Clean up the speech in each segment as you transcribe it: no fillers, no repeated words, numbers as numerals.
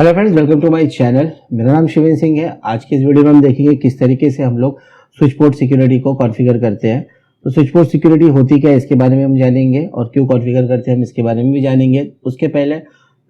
Hello friends, welcome to my channel. मेरा नाम शिवेंद्र सिंह है। आज की इस वीडियो में हम देखेंगे किस तरीके से हम लोग स्विच पोर्ट सिक्योरिटी को कॉन्फ़िगर करते हैं। तो स्विच पोर्ट सिक्योरिटी होती क्या है, इसके बारे में हम जानेंगे, और क्यों कॉन्फ़िगर करते हैं हम इसके बारे में भी जानेंगे। उसके पहले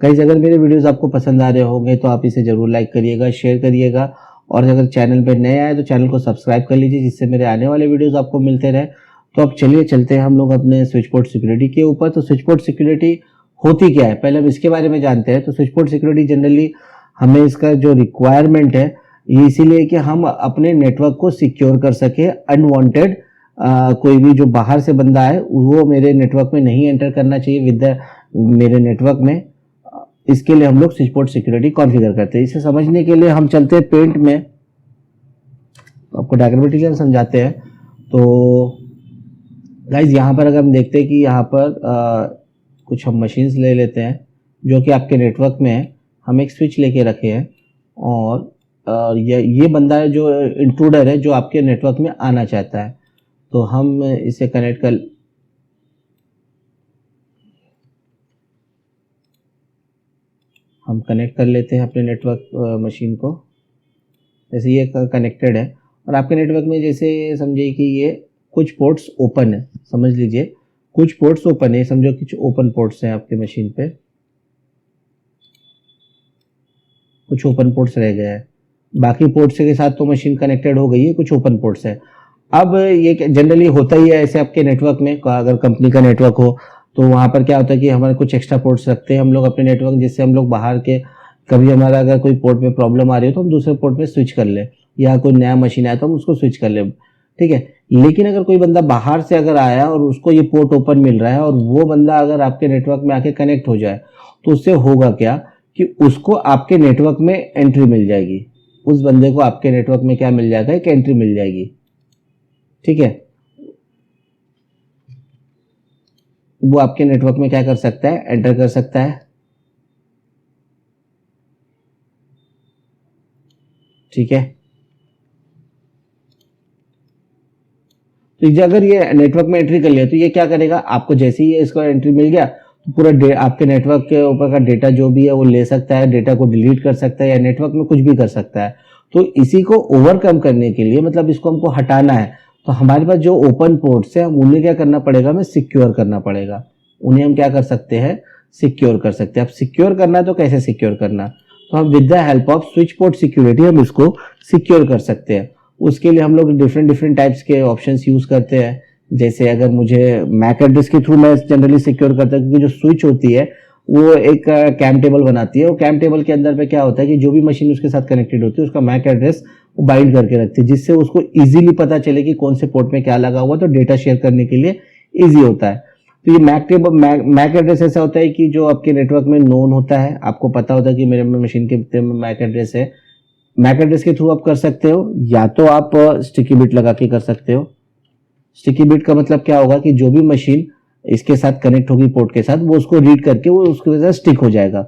गाइस, अगर मेरे वीडियोस आपको पसंद आ रहे होंगे तो आप इसे जरूर लाइक करिएगा, शेयर करिएगा, और अगर चैनल पर नए आए तो चैनल को सब्सक्राइब कर लीजिए, जिससे मेरे आने वाले वीडियोज़ आपको मिलते रहे। तो अब चलिए चलते हैं हम लोग अपने स्विच पोर्ट सिक्योरिटी के ऊपर। तो स्विच पोर्ट सिक्योरिटी होती क्या है, पहले हम इसके बारे में जानते हैं। तो स्विच पोर्ट सिक्योरिटी जनरली हमें इसका जो रिक्वायरमेंट है ये इसीलिए कि हम अपने नेटवर्क को सिक्योर कर सके। अनवांटेड कोई भी जो बाहर से बंदा है वो मेरे नेटवर्क में नहीं एंटर करना चाहिए विद मेरे नेटवर्क में। इसके लिए हम लोग स्विच पोर्ट सिक्योरिटी कॉन्फ़िगर करते हैं। इसे समझने के लिए हम चलते हैं पेंट में, आपको डायग्रामेटिकली समझाते हैं। तो गाइज, यहाँ पर अगर हम देखते हैं कि यहाँ पर कुछ हम मशीन्स ले लेते हैं जो कि आपके नेटवर्क में है। हम एक स्विच लेके रखे हैं, और ये बंदा है जो इंट्रूडर है, जो आपके नेटवर्क में आना चाहता है। तो हम इसे कनेक्ट कर लेते हैं अपने नेटवर्क मशीन को। जैसे ये कनेक्टेड है, और आपके नेटवर्क में जैसे समझिए कि ये कुछ पोर्ट्स ओपन है, समझ लीजिए कुछ पोर्ट्स ओपन है, समझो कुछ ओपन पोर्ट्स हैं आपके मशीन पे, कुछ ओपन पोर्ट्स रह गए हैं। बाकी पोर्ट्स के साथ तो मशीन कनेक्टेड हो गई है, कुछ ओपन पोर्ट्स है। अब ये जनरली होता ही है ऐसे आपके नेटवर्क में, अगर कंपनी का नेटवर्क हो तो वहाँ पर क्या होता है कि हमारे कुछ एक्स्ट्रा पोर्ट्स रखते हैं हम लोग अपने नेटवर्क, जिससे हम लोग बाहर के कभी हमारा अगर कोई पोर्ट में प्रॉब्लम आ रही हो तो हम दूसरे पोर्ट में स्विच कर ले, या कोई नया मशीन आया तो हम उसको स्विच कर ले, ठीक है। लेकिन अगर कोई बंदा बाहर से अगर आया और उसको ये पोर्ट ओपन मिल रहा है, और वो बंदा अगर आपके नेटवर्क में आके कनेक्ट हो जाए, तो उससे होगा क्या कि उसको आपके नेटवर्क में एंट्री मिल जाएगी। उस बंदे को आपके नेटवर्क में क्या मिल जाएगा, एक एंट्री मिल जाएगी, ठीक है। वो आपके नेटवर्क में क्या कर सकता है, एंटर कर सकता है, ठीक है। तो अगर ये नेटवर्क में एंट्री कर लिया तो ये क्या करेगा, आपको जैसे ही इसको एंट्री मिल गया तो पूरा आपके नेटवर्क के ऊपर का डेटा जो भी है वो ले सकता है, डेटा को डिलीट कर सकता है, या नेटवर्क में कुछ भी कर सकता है। तो इसी को ओवरकम करने के लिए, मतलब इसको हमको हटाना है, तो हमारे पास जो ओपन पोर्ट्स है हम उन्हें क्या करना पड़ेगा, हमें सिक्योर करना पड़ेगा। उन्हें हम क्या कर सकते हैं, सिक्योर कर सकते हैं। अब सिक्योर करना है तो कैसे सिक्योर करना, तो हम with the help off switch port security हम इसको सिक्योर कर सकते हैं। उसके लिए हम लोग डिफरेंट टाइप्स के ऑप्शंस यूज करते हैं। जैसे अगर मुझे मैक एड्रेस के थ्रू मैं जनरली सिक्योर करता हूँ, क्योंकि जो स्विच होती है वो एक कैम टेबल बनाती है, और कैम टेबल के अंदर पे क्या होता है कि जो भी मशीन उसके साथ कनेक्टेड होती है उसका मैक एड्रेस वो बाइंड करके रखती है, जिससे उसको इजीली पता चले कि कौन से पोर्ट में क्या लगा हुआ, तो डेटा शेयर करने के लिए इजी होता है। तो ये मैक एड्रेस ऐसा होता है कि जो आपके नेटवर्क में नोन होता है, आपको पता होता है कि मेरे मशीन के मैक एड्रेस है। मैक एड्रेस के थ्रू आप कर सकते हो, या तो आप स्टिकी बिट लगा के कर सकते हो। स्टिकी बिट का मतलब क्या होगा कि जो भी मशीन इसके साथ कनेक्ट होगी पोर्ट के साथ, वो उसको रीड करके वो उसके साथ स्टिक हो जाएगा।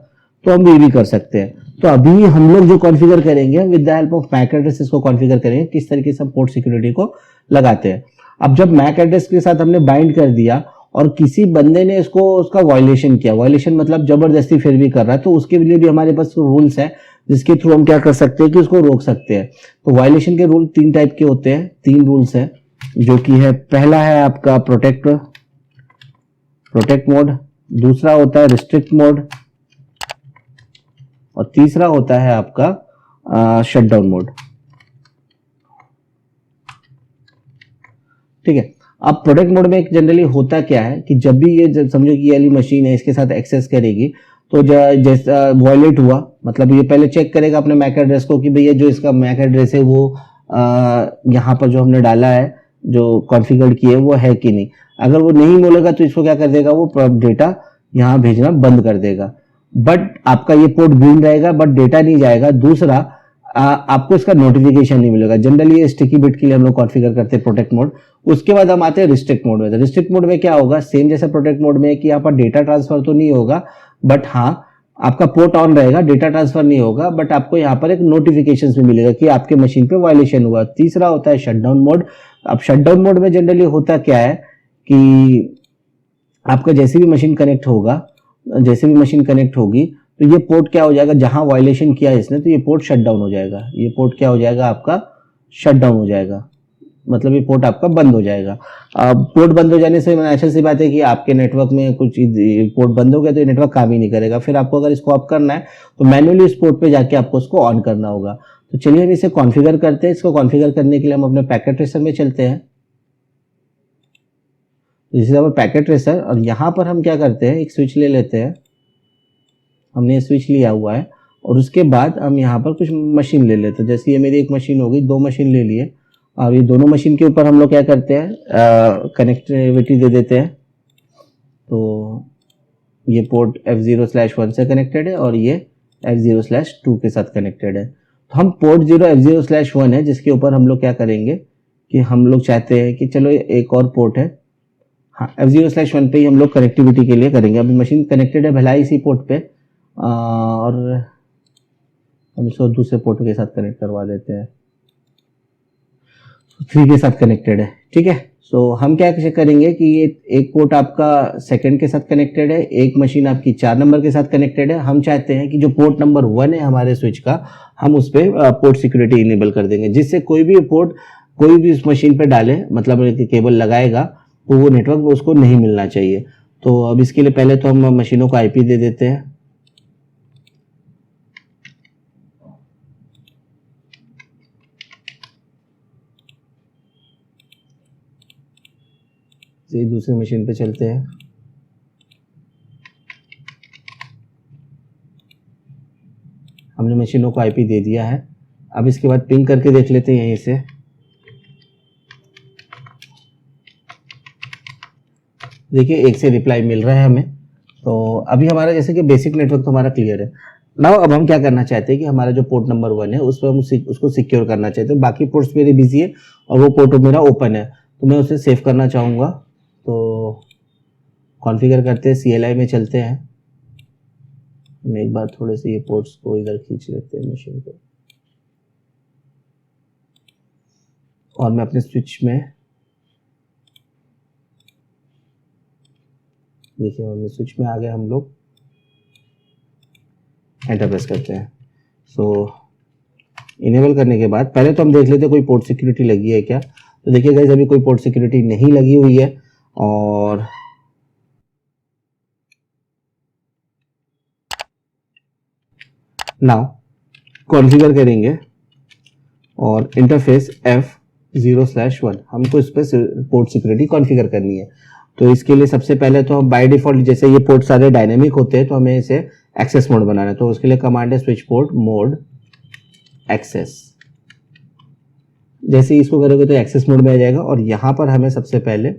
तो हम ये भी कर सकते हैं। तो अभी हम लोग जो कॉन्फ़िगर करेंगे with the help of MAC address, इसको कॉन्फ़िगर करेंगे किस तरीके से हम पोर्ट सिक्योरिटी को लगाते हैं। अब जब मैक एड्रेस के साथ हमने बाइंड कर दिया और किसी बंदे ने इसको उसका वायलेशन किया, वायलेशन मतलब जबरदस्ती फिर भी कर रहा है, तो उसके लिए भी हमारे पास रूल्स है जिसके थ्रू हम क्या कर सकते हैं कि उसको रोक सकते हैं। तो वायलेशन के रूल 3 टाइप के होते हैं, 3 रूल्स हैं, जो कि है, पहला है आपका प्रोटेक्ट मोड, दूसरा होता है रिस्ट्रिक्ट मोड, और तीसरा होता है आपका शटडाउन मोड, ठीक है। अब प्रोटेक्ट मोड में जनरली होता क्या है कि जब भी ये समझो कि ये वाली मशीन है, इसके साथ एक्सेस करेगी, तो जैसा वायलेट हुआ, मतलब ये पहले चेक करेगा अपने मैक एड्रेस को कि भैया जो इसका मैक एड्रेस है वो यहाँ पर जो हमने डाला है, जो कॉन्फ़िगर किए वो है कि नहीं। अगर वो नहीं बोलेगा तो इसको क्या कर देगा, वो डेटा यहाँ भेजना बंद कर देगा। बट आपका ये पोर्ट ग्रीन रहेगा, बट डेटा नहीं जाएगा। दूसरा, आपको इसका नोटिफिकेशन नहीं मिलेगा। जनरली ये स्टिकी बिट के लिए हम लोग कॉन्फ़िगर करते हैं प्रोटेक्ट मोड। उसके बाद हम आते हैं रिस्ट्रिक्ट मोड में। तो रिस्ट्रिक्ट मोड में क्या होगा, सेम जैसा प्रोटेक्ट मोड में कि यहाँ पर डेटा ट्रांसफर तो नहीं होगा, बट हाँ आपका पोर्ट ऑन रहेगा, डेटा ट्रांसफर नहीं होगा, बट आपको यहाँ पर एक नोटिफिकेशन भी मिलेगा कि आपके मशीन पे वायलेशन हुआ। तीसरा होता है शटडाउन मोड। अब शटडाउन मोड में जनरली होता क्या है कि आपका जैसे भी मशीन कनेक्ट होगी, तो ये पोर्ट क्या हो जाएगा, जहां वायलेशन किया है इसने तो ये पोर्ट शट डाउन हो जाएगा, ये पोर्ट क्या हो जाएगा आपका, शट डाउन हो जाएगा, मतलब ये पोर्ट आपका बंद हो जाएगा। पोर्ट बंद हो जाने से ऐसी सी बात है कि आपके नेटवर्क में कुछ पोर्ट बंद हो गया तो ये नेटवर्क काम ही नहीं करेगा। फिर आपको अगर इसको ऑफ करना है तो मैन्युअली इस पोर्ट पे जाके आपको उसको ऑन करना होगा। तो चलिए हम इसे कॉन्फ़िगर करते हैं। इसको कॉन्फ़िगर करने के लिए हम अपने पैकेट ट्रेसर में चलते हैं। This is our Packet Tracer और यहाँ पर हम क्या करते हैं, एक स्विच ले लेते हैं। हमने स्विच लिया हुआ है और उसके बाद हम यहाँ पर कुछ मशीन ले लेते हैं। जैसे ये मेरी एक मशीन हो गई, 2 मशीन ले लिए और ये दोनों मशीन के ऊपर हम लोग क्या करते हैं, कनेक्टिविटी दे देते हैं। तो ये पोर्ट F0/1 से कनेक्टेड है और ये F0/2 के साथ कनेक्टेड है। तो हम पोर्ट 0 F0/1 है जिसके ऊपर हम लोग क्या करेंगे कि हम लोग चाहते हैं कि चलो एक और पोर्ट है, हाँ F0/1 पे ही हम लोग कनेक्टिविटी के लिए करेंगे। अभी मशीन कनेक्टेड है भला इसी पोर्ट पे और हम इसको दूसरे पोर्ट के साथ कनेक्ट करवा देते हैं। 3 के साथ कनेक्टेड है, ठीक है। सो हम क्या करेंगे कि ये एक पोर्ट आपका सेकंड के साथ कनेक्टेड है, एक मशीन आपकी 4 नंबर के साथ कनेक्टेड है। हम चाहते हैं कि जो पोर्ट नंबर 1 है हमारे स्विच का, हम उस पर पोर्ट सिक्योरिटी इनेबल कर देंगे, जिससे कोई भी पोर्ट कोई भी इस मशीन पे डाले, मतलब केबल लगाएगा तो वो नेटवर्क में उसको नहीं मिलना चाहिए। तो अब इसके लिए पहले तो हम मशीनों को IP दे देते हैं। दूसरी मशीन पे चलते हैं। हमने मशीनों को IP दे दिया है। अब इसके बाद पिंग करके देख लेते हैं यहीं से। देखिए एक से रिप्लाई मिल रहा है हमें। तो अभी हमारा जैसे कि बेसिक नेटवर्क तो हमारा क्लियर है। नाउ अब हम क्या करना चाहते हैं कि हमारा जो पोर्ट नंबर 1 है उस पर हम उसको सिक्योर करना चाहते हैं। बाकी पोर्ट्स मेरे बिजी है और वो पोर्ट मेरा ओपन है, तो मैं उसे सेव करना चाहूँगा। तो कॉन्फ़िगर करते हैं, CLI में चलते हैं। हम एक बार थोड़े से ये पोर्ट्स को इधर खींच लेते हैं मशीन को, और मैं अपने स्विच में देखिए हम स्विच में आ गए हम लोग। एंटर प्रेस करते हैं। सो इनेबल करने के बाद पहले तो हम देख लेते हैं कोई पोर्ट सिक्योरिटी लगी है क्या। तो देखिए गाइस अभी कोई पोर्ट सिक्योरिटी नहीं लगी हुई है। और नाउ कॉन्फ़िगर करेंगे और इंटरफेस F0/1 हमको इस पर पोर्ट सिक्योरिटी कॉन्फ़िगर करनी है। तो इसके लिए सबसे पहले तो हम बाय डिफॉल्ट, जैसे ये पोर्ट सारे डायनेमिक होते हैं तो हमें इसे एक्सेस मोड बनाना है। तो उसके लिए कमांड है स्विच पोर्ट मोड एक्सेस। जैसे इसको करोगे तो एक्सेस मोड में आ जाएगा और यहाँ पर हमें सबसे पहले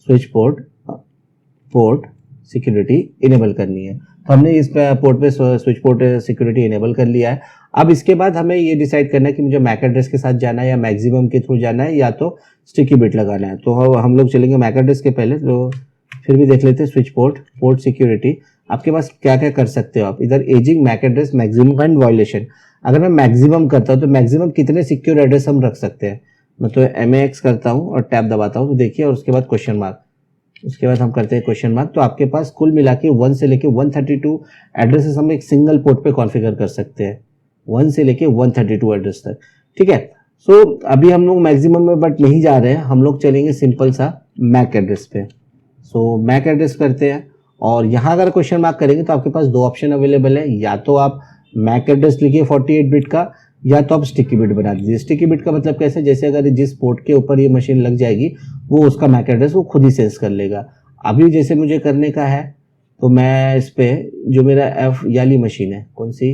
स्विच पोर्ट सिक्योरिटी इनेबल करनी है। तो हमने इस पोर्ट पे स्विच पोर्ट सिक्योरिटी इनेबल कर लिया है। अब इसके बाद हमें ये डिसाइड करना है कि मुझे मैक एड्रेस के साथ जाना है या मैक्सिमम के थ्रू जाना है या तो स्टिकी बिट लगाना है। तो हम लोग चलेंगे मैक एड्रेस के पहले। तो फिर भी देख लेते हैं स्विच पोर्ट सिक्योरिटी। आपके पास क्या क्या कर सकते हो आप, इधर ageing, MAC address, maximum and violation. अगर मैं मैक्सिमम करता हूँ तो मैक्सिमम कितने सिक्योर एड्रेस हम रख सकते हैं। मैं तो MAX करता हूँ और टैब दबाता हूँ तो देखिए, और उसके बाद क्वेश्चन मार्क, उसके बाद हम करते हैं क्वेश्चन मार्क। तो आपके पास कुल मिला के 1 से लेके 132 एड्रेसेस हम एक सिंगल पोर्ट पे कॉन्फ़िगर कर सकते हैं, 1 से लेके 132 एड्रेस तक, ठीक है। सो अभी हम लोग मैक्सिमम में बट नहीं जा रहे हैं, हम लोग चलेंगे सिंपल सा मैक एड्रेस पे। सो मैक एड्रेस करते हैं और यहाँ अगर क्वेश्चन मार्क करेंगे तो आपके पास 2 ऑप्शन अवेलेबल है, या तो आप मैक एड्रेस लिखिए 48 बिट का, या तो आप स्टिकी बिट बना दीजिए। स्टिकी बिट का मतलब कैसे, जैसे अगर जिस पोर्ट के ऊपर ये मशीन लग जाएगी वो उसका मैक एड्रेस वो खुद ही सेंस कर लेगा। अभी जैसे मुझे करने का है तो मैं इस पे जो मेरा F वाली मशीन है, कौन सी,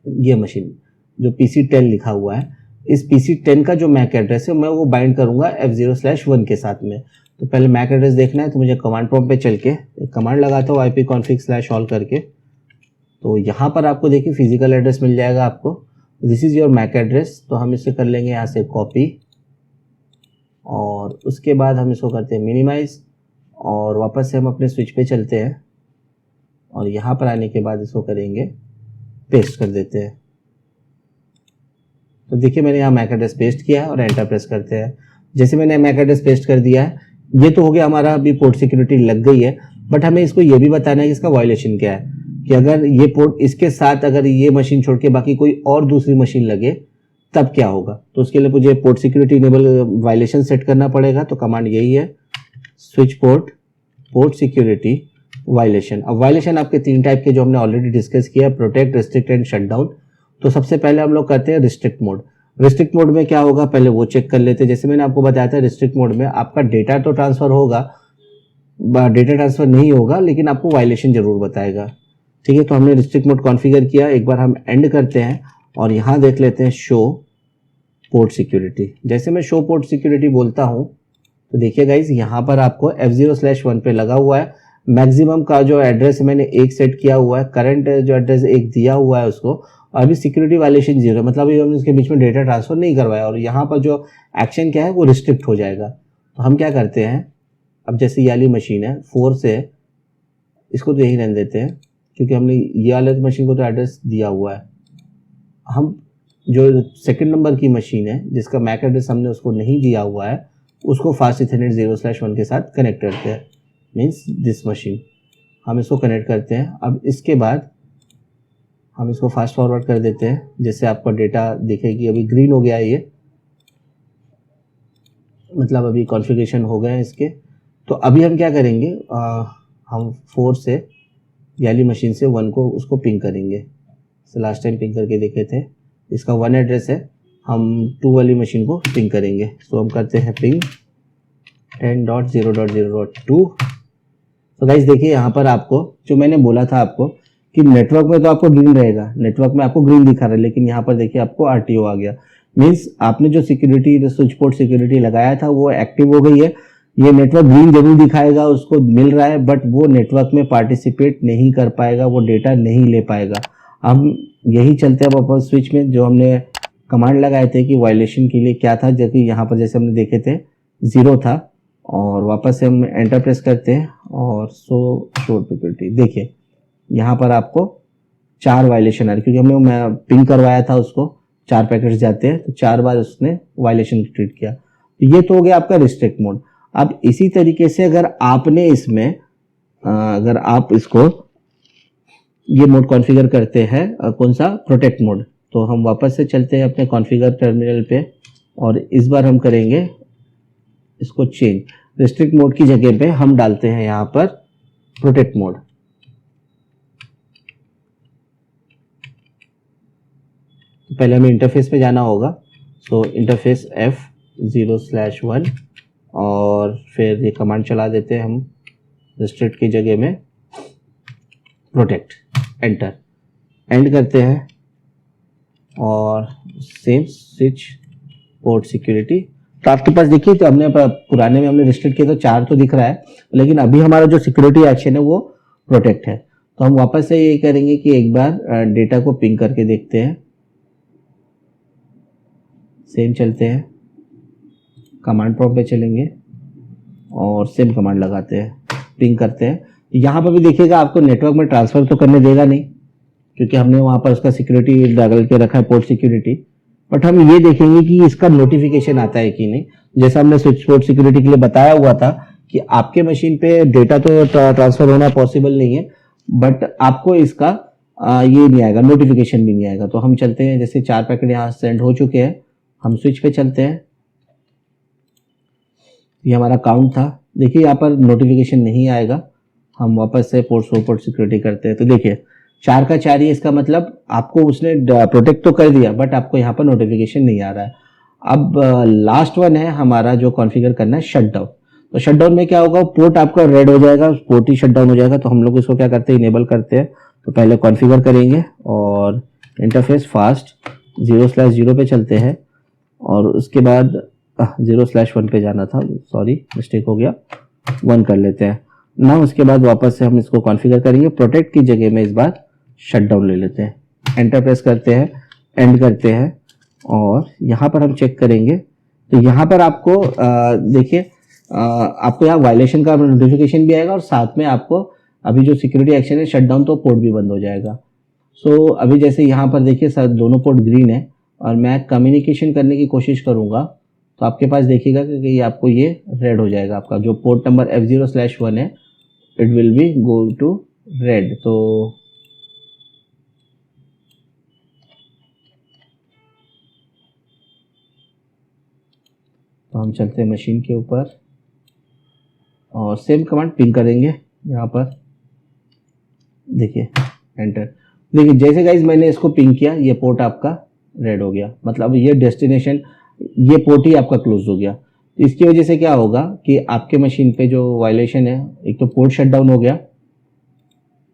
ये मशीन जो PC10 लिखा हुआ है, इस PC10 का जो मैक एड्रेस है मैं वो बाइंड करूंगा F0/1 के साथ में। तो पहले मैक एड्रेस देखना है तो मुझे कमांड प्रॉम्प्ट पे चल के एक कमांड लगाता हूँ ipconfig/all करके। तो यहाँ पर आपको देखिए फिजिकल एड्रेस मिल जाएगा आपको, this is your MAC address. तो हम इसे कर लेंगे यहाँ से कॉपी और उसके बाद हम इसको करते हैं मिनिमाइज और वापस से हम अपने स्विच पे चलते हैं और यहाँ पर आने के बाद इसको करेंगे पेस्ट कर देते हैं। तो देखिए मैंने यहाँ मैक एड्रेस पेस्ट किया है और एंटर प्रेस करते हैं। जैसे मैंने मैक एड्रेस पेस्ट कर दिया है, ये तो हो गया हमारा, अभी पोर्ट सिक्योरिटी लग गई है। बट हमें इसको ये भी बताना है कि इसका वायलेशन क्या है, कि अगर ये पोर्ट इसके साथ अगर ये मशीन छोड़ के बाकी कोई और दूसरी मशीन लगे तब क्या होगा। तो उसके लिए मुझे port security enable violation set करना पड़ेगा। तो कमांड यही है, स्विच पोर्ट सिक्योरिटी वायलेशन। अब वायलेशन आपके 3 टाइप के जो हमने ऑलरेडी डिस्कस किया, protect, restrict and shut down. तो सबसे पहले हम लोग करते हैं रिस्ट्रिक्ट मोड। रिस्ट्रिक्ट मोड में क्या होगा पहले वो चेक कर लेते हैं। जैसे मैंने आपको बताया था, रिस्ट्रिक्ट मोड में आपका डेटा तो ट्रांसफर होगा, डेटा ट्रांसफर नहीं होगा, लेकिन आपको वायलेशन जरूर बताएगा। ठीक है, तो हमने रिस्ट्रिक्ट मोड कॉन्फ़िगर किया। एक बार हम एंड करते हैं और यहाँ देख लेते हैं शो पोर्ट सिक्योरिटी। जैसे मैं शो पोर्ट सिक्योरिटी बोलता हूँ तो देखिए गाइज, यहाँ पर आपको F0/1 पे लगा हुआ है। मैक्सिमम का जो एड्रेस मैंने 1 सेट किया हुआ है, करंट जो एड्रेस 1 दिया हुआ है उसको, और अभी सिक्योरिटी वायलेशन 0, मतलब अभी हमने उसके बीच में डेटा ट्रांसफर नहीं करवाया, और यहाँ पर जो एक्शन क्या है वो रिस्ट्रिक्ट हो जाएगा। तो हम क्या करते हैं, अब जैसे ये वाली मशीन है 4 से, इसको तो यही रहने देते हैं क्योंकि हमने ये वाले मशीन को तो एड्रेस दिया हुआ है। हम जो सेकंड नंबर की मशीन है जिसका मैक एड्रेस हमने उसको नहीं दिया हुआ है, उसको फास्ट इथरनेट 0/1 के साथ कनेक्ट करते हैं, मीन्स दिस मशीन। हम इसको कनेक्ट करते हैं। अब इसके बाद हम इसको फास्ट फॉरवर्ड कर देते हैं। जैसे आपका डेटा दिखेगी, अभी ग्रीन हो गया है ये, मतलब अभी कॉन्फ़िगरेशन हो गए हैं इसके। तो अभी हम क्या करेंगे, हम 4 से याली मशीन से 1 को उसको पिंग करेंगे। तो लास्ट टाइम पिंग करके देखे थे, इसका 1 एड्रेस है, हम 2 वाली मशीन को पिंग करेंगे। तो हम करते हैं पिंग 10.0.0.2। तो गाइस देखिए, यहाँ पर आपको जो मैंने बोला था आपको कि नेटवर्क में तो आपको ग्रीन रहेगा, नेटवर्क में आपको ग्रीन दिखा रहा है, लेकिन यहाँ पर देखिए आपको RTO आ गया। मीन्स आपने जो सिक्योरिटी, स्विच पोर्ट सिक्योरिटी लगाया था वो एक्टिव हो गई है। ये नेटवर्क ग्रीन जरूर दिखाएगा, उसको मिल रहा है, बट वो नेटवर्क में पार्टिसिपेट नहीं कर पाएगा, वो डेटा नहीं ले पाएगा। हम यही चलते हैं वापस स्विच में, जो हमने कमांड लगाए थे कि वायलेशन के लिए क्या था, जबकि यहाँ पर जैसे हमने देखे थे 0 था, और वापस से हम एंटर प्रेस करते हैं और शो सिक्योरिटी। देखिए यहाँ पर आपको 4 वायलेशन आ रही, क्योंकि हमने पिंग करवाया था उसको, 4 पैकेट्स जाते हैं, तो 4 बार उसने वायलेशन ट्रीट किया। तो ये तो हो गया आपका रिस्ट्रिक्ट मोड। अब इसी तरीके से अगर आपने इसमें अगर आप इसको ये मोड कॉन्फ़िगर करते हैं, कौन सा, प्रोटेक्ट मोड, तो हम वापस से चलते हैं अपने कॉन्फ़िगर टर्मिनल पे, और इस बार हम करेंगे इसको चेंज। रिस्ट्रिक्ट मोड की जगह पे हम डालते हैं यहाँ पर प्रोटेक्ट मोड। तो पहले हमें इंटरफेस पे जाना होगा। सो इंटरफेस F0/1, और फिर ये कमांड चला देते हैं हम रिस्ट्रिक्ट की जगह में प्रोटेक्ट, एंटर, एंड करते हैं, और सेम स्विच पोर्ट सिक्योरिटी। तो आपके पास देखिए, तो हमने पुराने में हमने रिस्ट्रिक्ट किया तो 4 तो दिख रहा है, लेकिन अभी हमारा जो सिक्योरिटी एक्शन है वो प्रोटेक्ट है। तो हम वापस से ये करेंगे कि एक बार डेटा को पिंग करके देखते हैं। सेम चलते हैं, कमांड प्रॉम्प्ट पे चलेंगे और सेम कमांड लगाते हैं, पिंग करते हैं। यहाँ पर भी देखिएगा आपको नेटवर्क में ट्रांसफर तो करने देगा नहीं, क्योंकि हमने वहाँ पर उसका सिक्योरिटी डाल के रखा है, पोर्ट सिक्योरिटी। बट हम ये देखेंगे कि इसका नोटिफिकेशन आता है कि नहीं। जैसा हमने स्विच पोर्ट सिक्योरिटी के लिए बताया हुआ था कि आपके मशीन पे डेटा तो ट्रांसफर होना पॉसिबल नहीं है, बट आपको इसका ये नहीं आएगा, नोटिफिकेशन भी नहीं आएगा। तो हम चलते हैं, जैसे 4 पैकेट यहाँ सेंड हो चुके हैं, हम स्विच पे चलते हैं। ये हमारा काउंट था, देखिए यहाँ पर नोटिफिकेशन नहीं आएगा। हम वापस से पोर्ट सिक्योरिटी करते हैं, तो देखिए 4 का 4 ही, इसका मतलब आपको उसने प्रोटेक्ट तो कर दिया, बट आपको यहाँ पर नोटिफिकेशन नहीं आ रहा है। अब लास्ट वन है हमारा जो कॉन्फ़िगर करना है, शट डाउन। तो शट डाउन में क्या होगा, पोर्ट आपका रेड हो जाएगा, पोर्ट ही शट डाउन हो जाएगा। तो हम लोग इसको क्या करते हैं, इनेबल करते हैं। तो पहले कॉन्फ़िगर करेंगे और इंटरफेस फास्ट 0/0 पे चलते हैं, और उसके बाद 0/1 पे जाना था, सॉरी मिस्टेक हो गया, 1 कर लेते हैं ना। उसके बाद वापस से हम इसको कॉन्फ़िगर करेंगे, प्रोटेक्ट की जगह में इस बार शट डाउन ले लेते हैं, एंटर प्रेस करते हैं, एंड करते हैं, और यहाँ पर हम चेक करेंगे। तो यहाँ पर आपको देखिए आपको यहाँ वायलेशन का नोटिफिकेशन भी आएगा, और साथ में आपको अभी जो सिक्योरिटी एक्शन है शट डाउन, तो पोर्ट भी बंद हो जाएगा। सो अभी जैसे यहाँ पर देखिए सर दोनों पोर्ट ग्रीन है, और मैं कम्युनिकेशन करने की कोशिश करूँगा तो आपके पास देखिएगा कि आपको ये रेड हो जाएगा। आपका जो पोर्ट नंबर F0/1 है, it will be go to red. तो तो हम चलते हैं मशीन के ऊपर और सेम कमांड पिंग करेंगे यहाँ पर, देखिए एंटर। देखिए जैसे गाइज मैंने इसको पिंग किया, ये पोर्ट आपका रेड हो गया, मतलब ये डेस्टिनेशन, ये पोर्ट ही आपका क्लोज हो गया। इसकी वजह से क्या होगा कि आपके मशीन पे जो वायलेशन है, एक तो पोर्ट शट डाउन हो गया।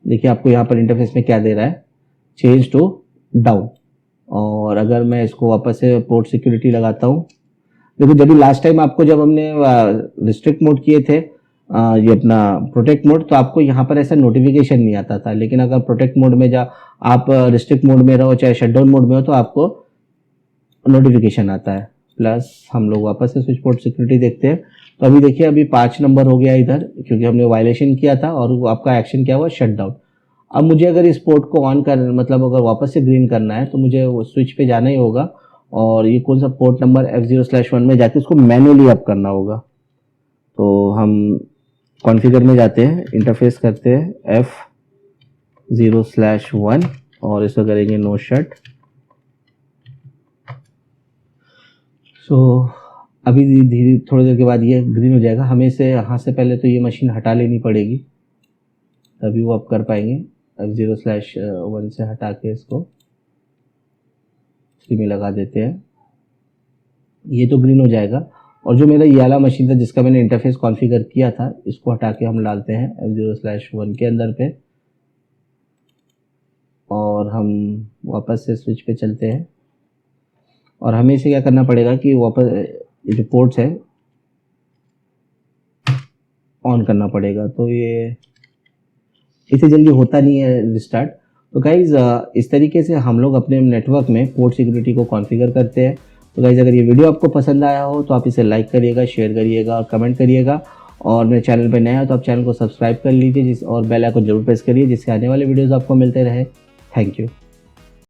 देखिए आपको यहाँ पर इंटरफेस में क्या दे रहा है, चेंज टू डाउन। और अगर मैं इसको वापस से पोर्ट सिक्योरिटी लगाता हूँ, देखो जब भी लास्ट टाइम आपको जब हमने रिस्ट्रिक्ट मोड किए थे, ये अपना प्रोटेक्ट मोड, तो आपको यहाँ पर ऐसा नोटिफिकेशन नहीं आता था। लेकिन अगर प्रोटेक्ट मोड में आप रिस्ट्रिक्ट मोड में रहो चाहे शटडाउन मोड में हो, तो आपको नोटिफिकेशन आता है। प्लस हम लोग वापस से स्विच पोर्ट सिक्योरिटी देखते हैं, तो अभी देखिए अभी 5 नंबर हो गया इधर, क्योंकि हमने वायलेशन किया था और वो आपका एक्शन क्या हुआ, शट डाउन। अब मुझे अगर इस पोर्ट को ऑन कर, मतलब अगर वापस से ग्रीन करना है, तो मुझे वो स्विच पे जाना ही होगा और ये कौन सा पोर्ट नंबर F0/1 में जाके उसको मैनुअली अप करना होगा। तो हम कॉन्फ़िगर में जाते हैं, इंटरफेस करते हैं F0/1 और इसको करेंगे नो शट। सो अभी धीरे थोड़ी देर के बाद ये ग्रीन हो जाएगा। हमें से यहाँ से पहले तो ये मशीन हटा लेनी पड़ेगी, तभी वो आप कर पाएंगे। F0/1 से हटा के इसको 3 में लगा देते हैं, ये तो ग्रीन हो जाएगा। और जो मेरा ये वाला मशीन था जिसका मैंने इंटरफेस कॉन्फ़िगर किया था, इसको हटा के हम डालते हैं F0/1 के अंदर पे और हम वापस से स्विच पे चलते हैं। और हमें इसे क्या करना पड़ेगा कि वापस ये जो पोर्ट्स है ऑन करना पड़ेगा, तो ये इसे जल्दी होता नहीं है रिस्टार्ट। तो गाइज इस तरीके से हम लोग अपने नेटवर्क में पोर्ट सिक्योरिटी को कॉन्फ़िगर करते हैं। तो गाइज अगर ये वीडियो आपको पसंद आया हो तो आप इसे लाइक करिएगा, शेयर करिएगा और कमेंट करिएगा। और मेरे चैनल पर नया हो तो आप चैनल को सब्सक्राइब कर लीजिए और बेल आइकन जरूर प्रेस करिए, जिससे आने वाले वीडियोज़ आपको मिलते रहे। Thank you.